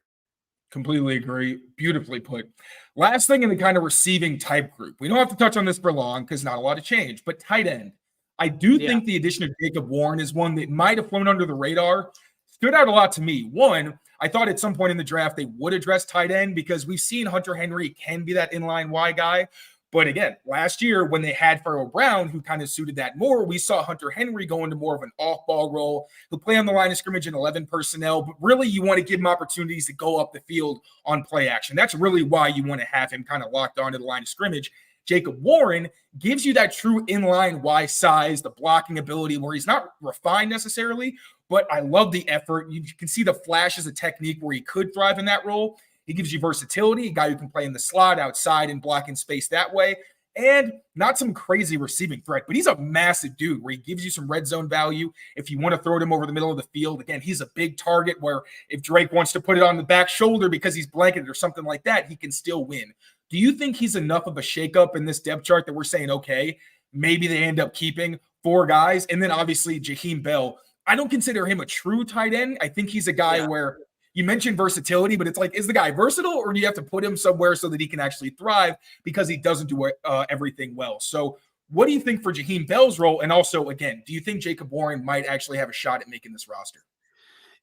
Completely agree. Beautifully put. Last thing in the kind of receiving type group. We don't have to touch on this for long because not a lot of change, but tight end. I do think the addition of Jacob Warren is one that might have flown under the radar. Stood out a lot to me. One, I thought at some point in the draft they would address tight end because we've seen Hunter Henry can be that inline Y guy. But again, last year when they had Pharaoh Brown, who kind of suited that more, we saw Hunter Henry go into more of an off-ball role. He'll play on the line of scrimmage in 11 personnel, but really you want to give him opportunities to go up the field on play action. That's really why you want to have him kind of locked onto the line of scrimmage. Jacob Warren gives you that true inline Y size, the blocking ability where he's not refined necessarily, but I love the effort. You can see the flashes of technique where he could thrive in that role. He gives you versatility, a guy who can play in the slot, outside, and block in space that way. And not some crazy receiving threat, but he's a massive dude where he gives you some red zone value. If you want to throw him over the middle of the field, again, he's a big target where if Drake wants to put it on the back shoulder because he's blanketed or something like that, he can still win. Do you think he's enough of a shakeup in this depth chart that we're saying, okay, maybe they end up keeping 4 guys? And then obviously Jaheim Bell, I don't consider him a true tight end. I think he's a guy where you mentioned versatility, but it's like, is the guy versatile or do you have to put him somewhere so that he can actually thrive because he doesn't do everything well? So what do you think for Jaheim Bell's role? And also, again, do you think Jacob Warren might actually have a shot at making this roster?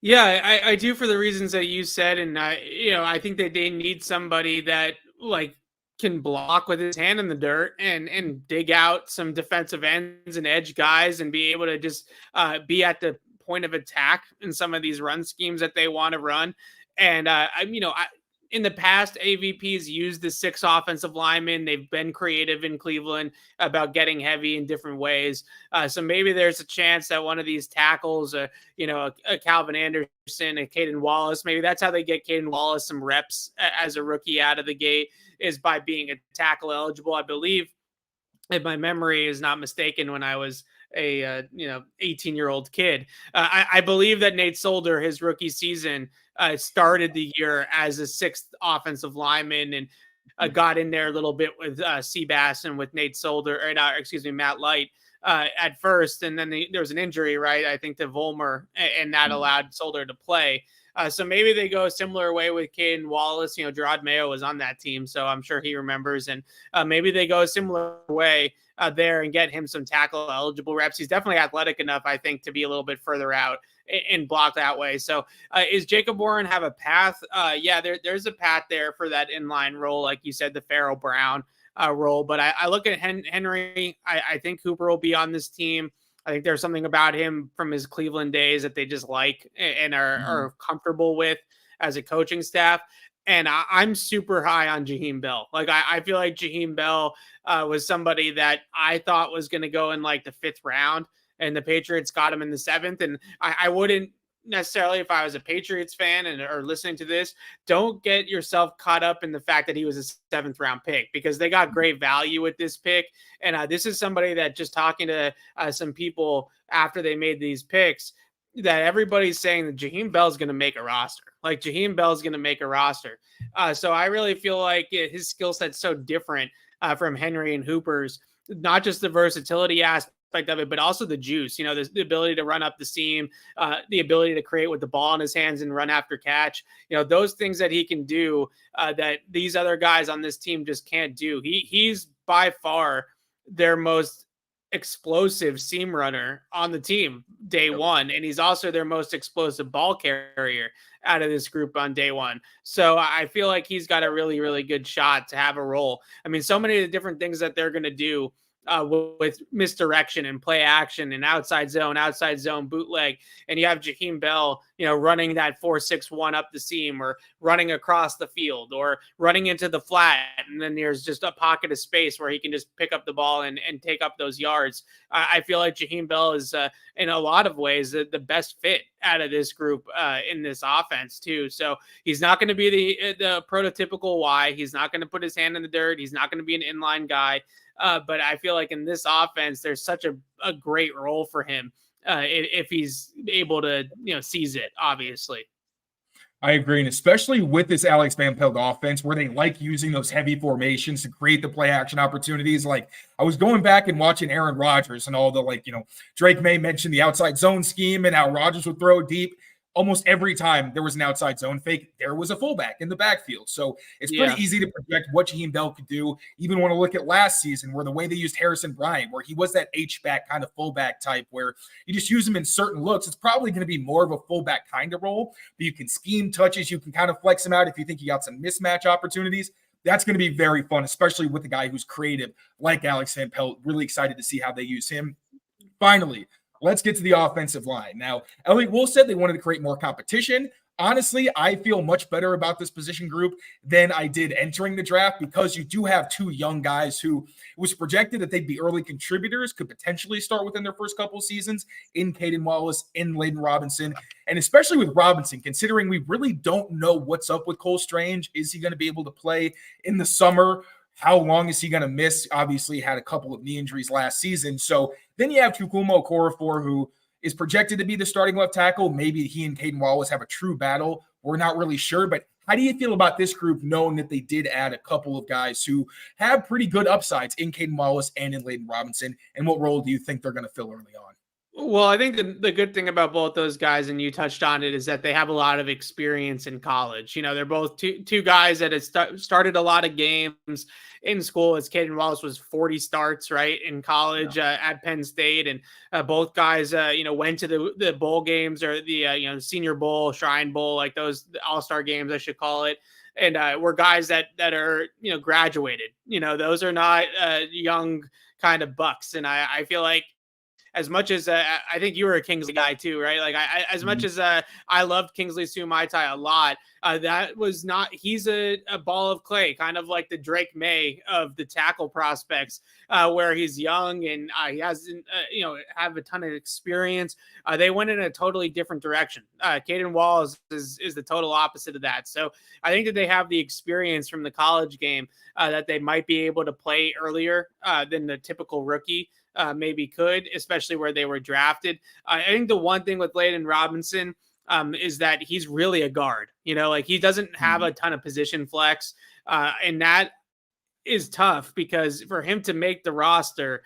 Yeah, I do for the reasons that you said. And, I think that they need somebody that can block with his hand in the dirt and dig out some defensive ends and edge guys and be able to just be at the point of attack in some of these run schemes that they want to run. And in the past, AVP's used the 6 offensive linemen. They've been creative in Cleveland about getting heavy in different ways. So maybe there's a chance that one of these tackles, a Calvin Anderson, a Caden Wallace, maybe that's how they get Caden Wallace some reps as a rookie out of the gate, is by being a tackle eligible. I believe, if my memory is not mistaken, when I was a 18-year-old kid, I believe that Nate Solder, his rookie season, started the year as a 6th offensive lineman and got in there a little bit with Seabass and with Nate Solder, or Matt Light at first, and then there was an injury, right? I think to Volmer, and that allowed Solder to play. So maybe they go a similar way with Caden Wallace. Gerard Mayo was on that team, so I'm sure he remembers. And maybe they go a similar way there and get him some tackle eligible reps. He's definitely athletic enough, I think, to be a little bit further out and block that way. So is Jacob Warren have a path? There's a path there for that inline role, like you said, the Pharaoh Brown role. But I look at Henry. I think Cooper will be on this team. I think there's something about him from his Cleveland days that they just like and are comfortable with as a coaching staff. And I'm super high on Jaheim Bell. I feel like Jaheim Bell was somebody that I thought was going to go in the 5th round, and the Patriots got him in the 7th. And I wouldn't necessarily, if I was a Patriots fan or listening to this, don't get yourself caught up in the fact that he was a 7th round pick, because they got great value with this pick. And this is somebody that, just talking to some people after they made these picks, that everybody's saying that Jaheim Bell is going to make a roster. Jaheim Bell is going to make a roster. So I really feel like his skill set's so different from Henry and Hooper's, not just the versatility aspect of it, but also the juice, the ability to run up the seam, the ability to create with the ball in his hands and run after catch, those things that he can do that these other guys on this team just can't do. He's by far their most explosive seam runner on the team day one, and he's also their most explosive ball carrier out of this group on day one. So I feel like he's got a really, really good shot to have a role. I mean, so many of the different things that they're going to do with misdirection and play action and outside zone bootleg, and you have Jaheim Bell, running that 4-6-1 up the seam, or running across the field, or running into the flat, and then there's just a pocket of space where he can just pick up the ball and take up those yards. I feel like Jaheim Bell is in a lot of ways the best fit out of this group in this offense too. So he's not going to be the prototypical Y. He's not going to put his hand in the dirt. He's not going to be an inline guy. But I feel like in this offense, there's such a great role for him if he's able to, seize it, obviously. I agree. And especially with this Alex Van Pelt offense, where they like using those heavy formations to create the play action opportunities. Like, I was going back and watching Aaron Rodgers and all the, Drake May mentioned the outside zone scheme and how Rodgers would throw deep. Almost every time there was an outside zone fake, there was a fullback in the backfield. So it's pretty easy to project what Jaheim Bell could do. Even want to look at last season, where the way they used Harrison Bryant, where he was that H-back kind of fullback type, where you just use him in certain looks. It's probably going to be more of a fullback kind of role, but you can scheme touches. You can kind of flex him out if you think you got some mismatch opportunities. That's going to be very fun, especially with a guy who's creative like Alex Van Pelt. Really excited to see how they use him. Finally, let's get to the offensive line. Now, Elliot Wolf said they wanted to create more competition. Honestly, I feel much better about this position group than I did entering the draft, because you do have two young guys who it was projected that they'd be early contributors, could potentially start within their first couple of seasons, in Caden Wallace, in Layden Robinson. And especially with Robinson, considering we really don't know what's up with Cole Strange. Is he going to be able to play in the summer? How long is he going to miss? Obviously, had a couple of knee injuries last season. So then you have Chukwuma Okorafor, who is projected to be the starting left tackle. Maybe he and Caden Wallace have a true battle. We're not really sure. But how do you feel about this group, knowing that they did add a couple of guys who have pretty good upsides in Caden Wallace and in Layden Robinson? And what role do you think they're going to fill early on? Well, I think the good thing about both those guys, and you touched on it, is that they have a lot of experience in college. They're both two guys that have started a lot of games in school. As Caden Wallace was 40 starts, right, in college at Penn State. And both guys, went to the bowl games, or the, Senior Bowl, Shrine Bowl, like those all-star games, I should call it. And we're guys that are, graduated. Those are not young kind of bucks. And I feel like, as much as I think you were a Kingsley guy too, right? Like as much as I loved Kingsley Su'Maitai a lot, that was not, he's a ball of clay, kind of like the Drake May of the tackle prospects, where he's young and he hasn't, have a ton of experience. They went in a totally different direction. Caden Wallace is the total opposite of that. So I think that they have the experience from the college game that they might be able to play earlier than the typical rookie maybe could, especially where they were drafted. I think the one thing with Layden Robinson is that he's really a guard. Like, he doesn't have a ton of position flex, and that is tough, because for him to make the roster,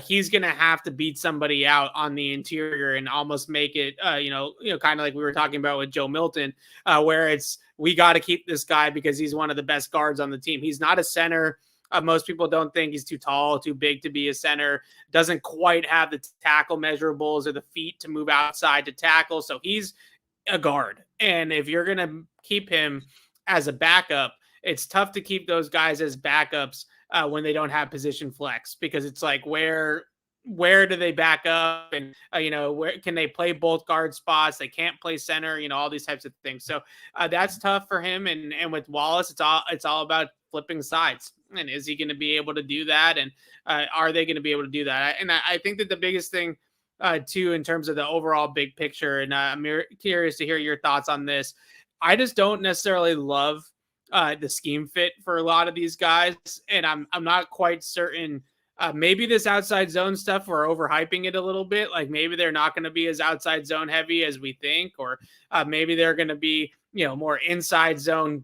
he's going to have to beat somebody out on the interior and almost make it, kind of like we were talking about with Joe Milton, where it's, we got to keep this guy because he's one of the best guards on the team. He's not a center. Most people don't think he's too tall, too big to be a center, doesn't quite have the tackle measurables or the feet to move outside to tackle. So he's a guard. And if you're going to keep him as a backup, it's tough to keep those guys as backups when they don't have position flex, because it's like, where do they back up? And, where can they play both guard spots? They can't play center, all these types of things. So that's tough for him. And with Wallace, it's all about flipping sides. And is he going to be able to do that? And are they going to be able to do that? And I think that the biggest thing too, in terms of the overall big picture, and I'm curious to hear your thoughts on this. I just don't necessarily love the scheme fit for a lot of these guys. And I'm not quite certain. Maybe this outside zone stuff, we're overhyping it a little bit. Like, maybe they're not going to be as outside zone heavy as we think, or maybe they're going to be, more inside zone,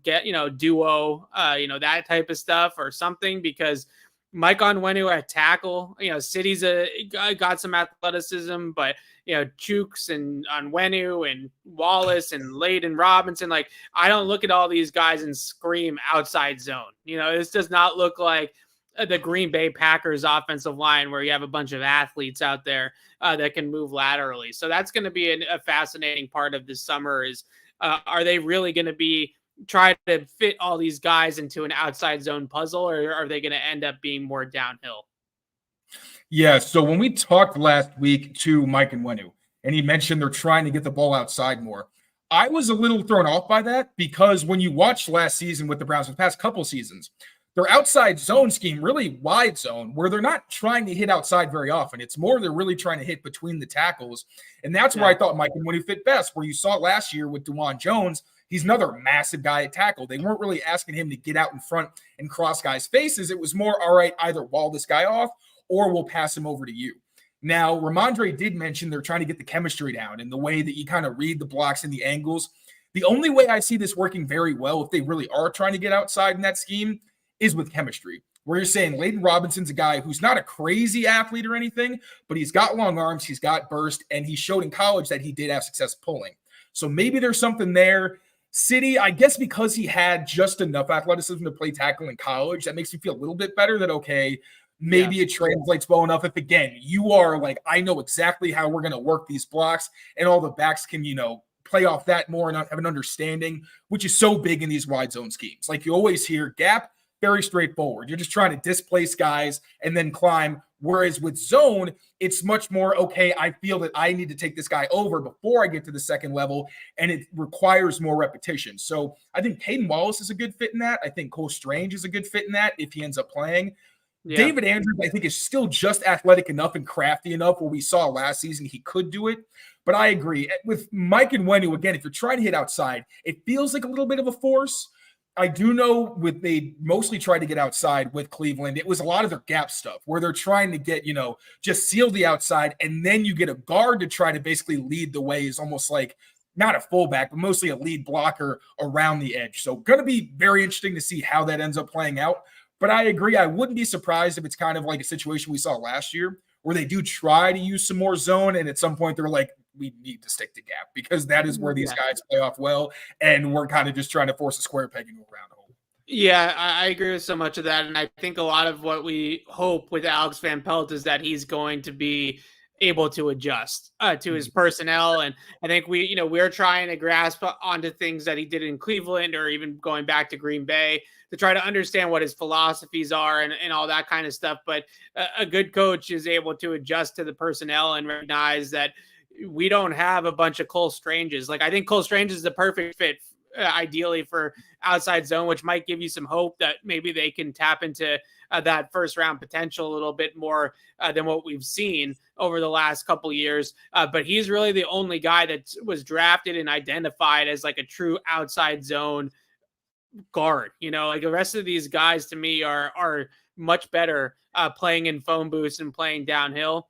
duo, that type of stuff or something, because Mike Onwenu at tackle, City's got some athleticism, but, Chooks and Onwenu and Wallace and Layden Robinson, like, I don't look at all these guys and scream outside zone. This does not look like the Green Bay Packers offensive line, where you have a bunch of athletes out there that can move laterally. So that's going to be a fascinating part of this summer is, are they really going to be try to fit all these guys into an outside zone puzzle, or are they going to end up being more downhill? Yeah, so when we talked last week to Mike and Wenu, and he mentioned they're trying to get the ball outside more, I was a little thrown off by that because when you watched last season with the Browns, the past couple seasons, their outside zone scheme, really wide zone, where they're not trying to hit outside very often. It's more they're really trying to hit between the tackles. And that's where I thought Mike and Wenu fit best, where you saw last year with DeJuan Jones. He's another massive guy at tackle. They weren't really asking him to get out in front and cross guys' faces. It was more, all right, either wall this guy off or we'll pass him over to you. Now, Ramondre did mention they're trying to get the chemistry down and the way that you kind of read the blocks and the angles. The only way I see this working very well, if they really are trying to get outside in that scheme, is with chemistry, where you're saying Leighton Robinson's a guy who's not a crazy athlete or anything, but he's got long arms, he's got burst, and he showed in college that he did have success pulling. So maybe there's something there. City, I guess because he had just enough athleticism to play tackle in college, that makes me feel a little bit better that, okay, maybe it translates well enough. If, again, you are like, I know exactly how we're going to work these blocks, and all the backs can, play off that more and have an understanding, which is so big in these wide zone schemes. Like you always hear, gap, very straightforward. You're just trying to displace guys and then climb. Whereas with zone, it's much more, okay, I feel that I need to take this guy over before I get to the second level, and it requires more repetition. So I think Caden Wallace is a good fit in that. I think Cole Strange is a good fit in that if he ends up playing. Yeah. David Andrews, I think, is still just athletic enough and crafty enough where we saw last season he could do it. But I agree. With Mike and Wenu, again, if you're trying to hit outside, it feels like a little bit of a force. I do know they mostly tried to get outside with Cleveland. It was a lot of their gap stuff where they're trying to get, just seal the outside. And then you get a guard to try to basically lead the way, is almost like not a fullback, but mostly a lead blocker around the edge. So going to be very interesting to see how that ends up playing out. But I agree. I wouldn't be surprised if it's kind of like a situation we saw last year where they do try to use some more zone. And at some point they're like, we need to stick to gap because that is where these guys play off well. And we're kind of just trying to force a square peg into a round hole. Yeah, I agree with so much of that. And I think a lot of what we hope with Alex Van Pelt is that he's going to be able to adjust to his personnel. And I think we're trying to grasp onto things that he did in Cleveland or even going back to Green Bay to try to understand what his philosophies are and all that kind of stuff. But a good coach is able to adjust to the personnel and recognize that we don't have a bunch of Cole Stranges. Like I think Cole Strange is the perfect fit ideally for outside zone, which might give you some hope that maybe they can tap into that first round potential a little bit more than what we've seen over the last couple years. But he's really the only guy that was drafted and identified as like a true outside zone guard. Like the rest of these guys to me are much better playing in phone booths and playing downhill.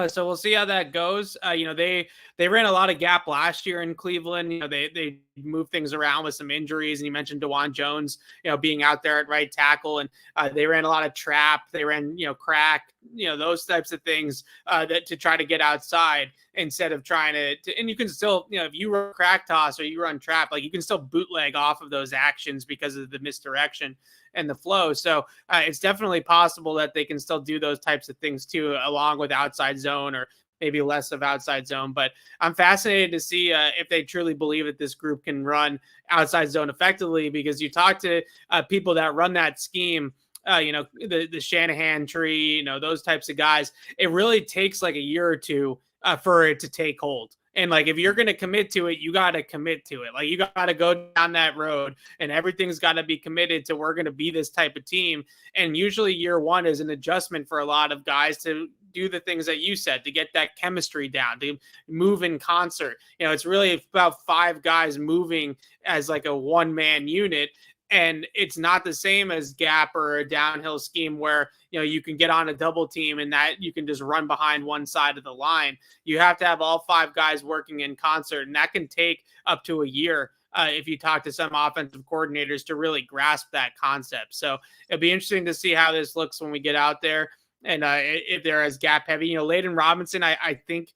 So we'll see how that goes. They ran a lot of gap last year in Cleveland. They moved things around with some injuries, and you mentioned DeJuan Jones, being out there at right tackle, and they ran a lot of trap. They ran, crack, those types of things that to try to get outside instead of trying to. And you can still, if you run crack toss or you run trap, like you can still bootleg off of those actions because of the misdirection and the flow. So it's definitely possible that they can still do those types of things too, along with outside zone or maybe less of outside zone. But I'm fascinated to see if they truly believe that this group can run outside zone effectively, because you talk to people that run that scheme, the Shanahan tree, those types of guys, it really takes like a year or two for it to take hold. And like, if you're going to commit to it, you got to commit to it. Like you got to go down that road and everything's got to be committed to, we're going to be this type of team. And usually year one is an adjustment for a lot of guys to do the things that you said, to get that chemistry down, to move in concert. It's really about 5 guys moving as like a one-man unit. And it's not the same as gap or a downhill scheme where, you can get on a double team and that you can just run behind one side of the line. You have to have all 5 guys working in concert, and that can take up to a year if you talk to some offensive coordinators to really grasp that concept. So it'll be interesting to see how this looks when we get out there and if they're as gap heavy. Leighton Robinson, I think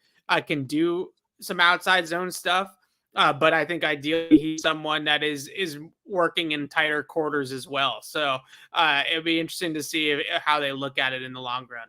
can do some outside zone stuff. But I think ideally he's someone that is working in tighter quarters as well. So it'll be interesting to see how they look at it in the long run.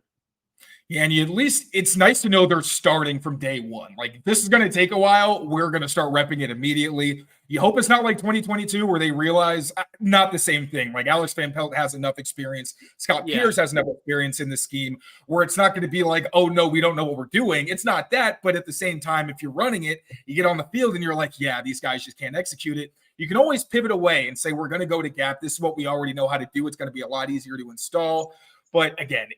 Yeah, and at least it's nice to know they're starting from day one. Like, if this is going to take a while, we're going to start repping it immediately. You hope it's not like 2022 where they realize not the same thing. Like, Alex Van Pelt has enough experience. Scott Pierce has enough experience in the scheme where it's not going to be like, oh, no, we don't know what we're doing. It's not that. But at the same time, if you're running it, you get on the field and you're like, yeah, these guys just can't execute it. You can always pivot away and say, we're going to go to gap. This is what we already know how to do. It's going to be a lot easier to install. But again,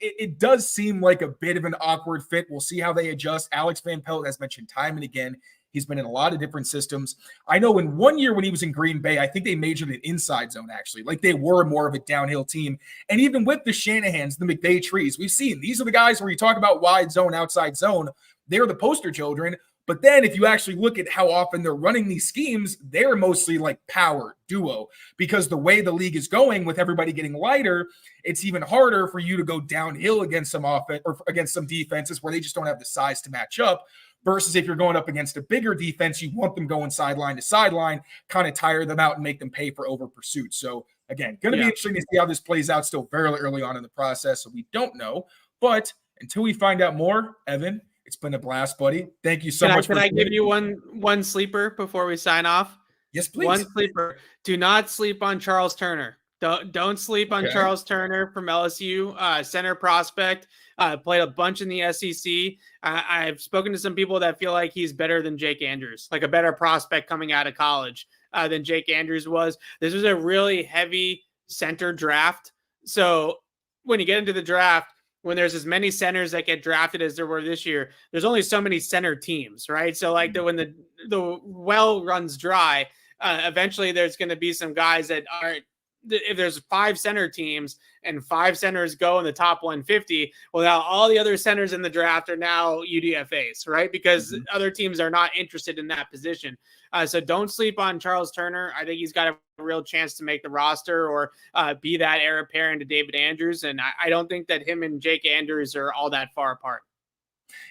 it does seem like a bit of an awkward fit. We'll see how they adjust. Alex Van Pelt has mentioned time and again, he's been in a lot of different systems. I know in one year when he was in Green Bay, I think they majored in inside zone, actually. Like, they were more of a downhill team. And even with the Shanahans, the McVay trees, we've seen these are the guys where you talk about wide zone, outside zone. They're the poster children. But then if you actually look at how often they're running these schemes, they're mostly like power duo, because the way the league is going with everybody getting lighter, it's even harder for you to go downhill against some offense or against some defenses where they just don't have the size to match up. Versus if you're going up against a bigger defense, you want them going sideline to sideline, kind of tire them out and make them pay for over pursuit. So again, going to be interesting to see how this plays out. Still very early on in the process, so we don't know. But until we find out more, Evan, it's been a blast, buddy. Thank you so much. Can I give you one sleeper before we sign off? Yes, please. One sleeper. Do not sleep on Charles Turner. Don't sleep on Charles Turner from LSU, center prospect. Played a bunch in the SEC. I've spoken to some people that feel like he's better than Jake Andrews, like a better prospect coming out of college than Jake Andrews was. This was a really heavy center draft. So when you get into the draft, when there's as many centers that get drafted as there were this year, there's only so many center teams, right? So like when the well runs dry, eventually there's going to be some guys that are, if there's 5 center teams and 5 centers go in the top 150, well, now all the other centers in the draft are now UDFAs, right? Because other teams are not interested in that position. So don't sleep on Charles Turner. I think he's got a real chance to make the roster or be that heir apparent to David Andrews. And I don't think that him and Jake Andrews are all that far apart.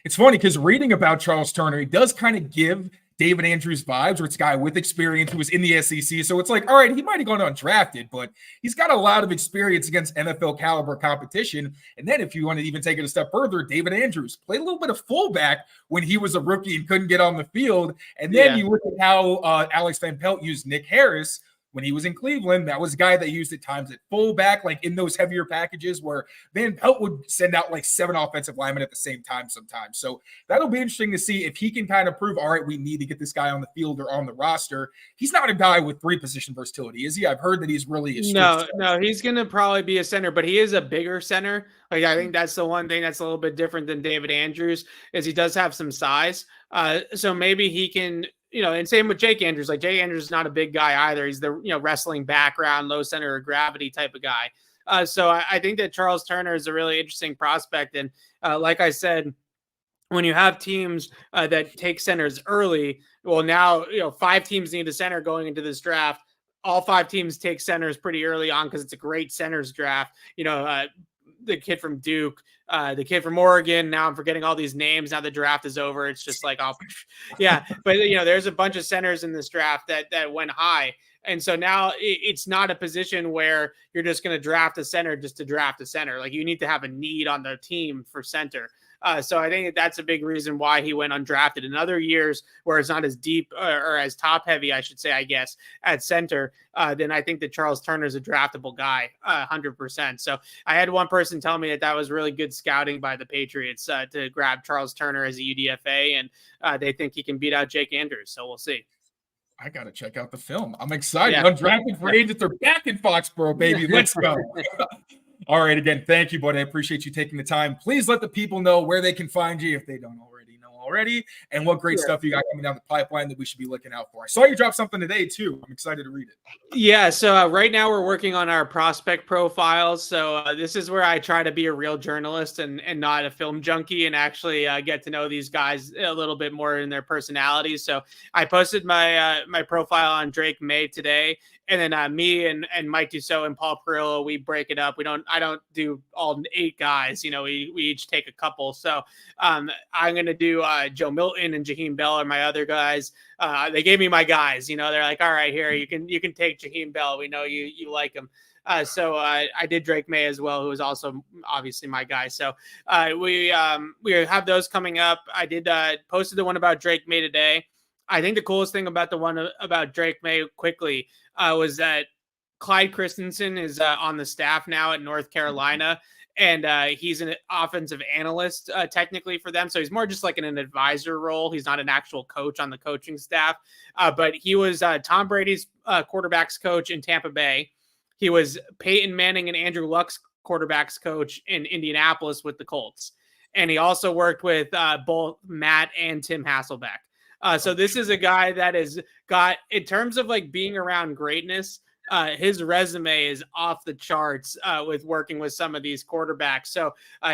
It's funny because reading about Charles Turner, he does kind of give David Andrews vibes, where it's a guy with experience who was in the SEC. So it's like, all right, he might have gone undrafted, but he's got a lot of experience against NFL caliber competition. And then if you want to even take it a step further, David Andrews played a little bit of fullback when he was a rookie and couldn't get on the field. And then you look at how Alex Van Pelt used Nick Harris when he was in Cleveland. That was a guy that used at times at fullback, like in those heavier packages where Van Pelt would send out like 7 offensive linemen at the same time sometimes. So that'll be interesting to see if he can kind of prove, all right, we need to get this guy on the field or on the roster. He's not a guy with 3 position versatility, is he? I've heard that he's really a no, he's going to probably be a center, but he is a bigger center. Like, I think that's the one thing that's a little bit different than David Andrews is he does have some size. So maybe he can, and same with Jake Andrews. Like, Jake Andrews is not a big guy either. He's the, wrestling background, low center of gravity type of guy. So I think that Charles Turner is a really interesting prospect. And like I said, when you have teams that take centers early, well, now, 5 teams need a center going into this draft. All 5 teams take centers pretty early on because it's a great centers draft. The kid from Duke, the kid from Oregon. Now I'm forgetting all these names. Now the draft is over. It's just like, oh, yeah. But, there's a bunch of centers in this draft that went high. And so now it's not a position where you're just going to draft a center just to draft a center. Like, you need to have a need on the team for center. So I think that's a big reason why he went undrafted. In other years where it's not as deep or as top heavy, I should say, I guess, at center, then I think that Charles Turner is a draftable guy, 100%. So I had one person tell me that was really good scouting by the Patriots to grab Charles Turner as a UDFA, and they think he can beat out Jake Andrews. So we'll see. I got to check out the film. I'm excited. Undrafted free agents are back in Foxborough, baby. Let's go. All right. Again, thank you, buddy. I appreciate you taking the time. Please let the people know where they can find you if they don't already know already, and what great stuff you got coming down the pipeline that we should be looking out for. I saw you drop something today, too. I'm excited to read it. Yeah. So right now we're working on our prospect profiles. So this is where I try to be a real journalist and not a film junkie and actually get to know these guys a little bit more in their personalities. So I posted my my profile on Drake May today. And then me and Mike Dussault and Paul Perillo, we break it up. I don't do all 8 guys. We each take a couple. So I'm going to do Joe Milton and Jaheim Bell are my other guys. They gave me my guys. They're like, all right, here you can take Jaheim Bell. We know you like him. So I did Drake May as well, who was also obviously my guy. So we have those coming up. I did posted the one about Drake May today. I think the coolest thing about the one about Drake May quickly was that Clyde Christensen is on the staff now at North Carolina, and he's an offensive analyst technically for them. So he's more just like in an advisor role. He's not an actual coach on the coaching staff, but he was Tom Brady's quarterbacks coach in Tampa Bay. He was Peyton Manning and Andrew Luck's quarterbacks coach in Indianapolis with the Colts. And he also worked with both Matt and Tim Hasselbeck. So this is a guy that has got, in terms of like being around greatness, his resume is off the charts with working with some of these quarterbacks. So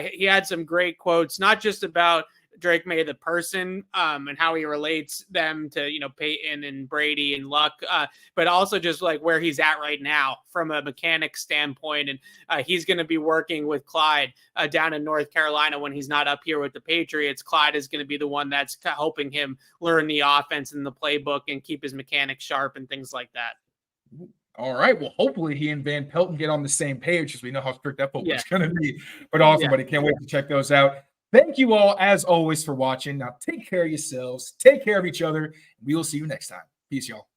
he had some great quotes, not just about Drake May, the person, and how he relates them to, Peyton and Brady and Luck, but also just like where he's at right now from a mechanic standpoint. And he's going to be working with Clyde down in North Carolina when he's not up here with the Patriots. Clyde is going to be the one that's helping him learn the offense and the playbook and keep his mechanics sharp and things like that. All right. Well, hopefully he and Van Pelton get on the same page, because we know how strict that football's going to be. But awesome, buddy. Can't wait to check those out. Thank you all, as always, for watching. Now, take care of yourselves. Take care of each other. We will see you next time. Peace, y'all.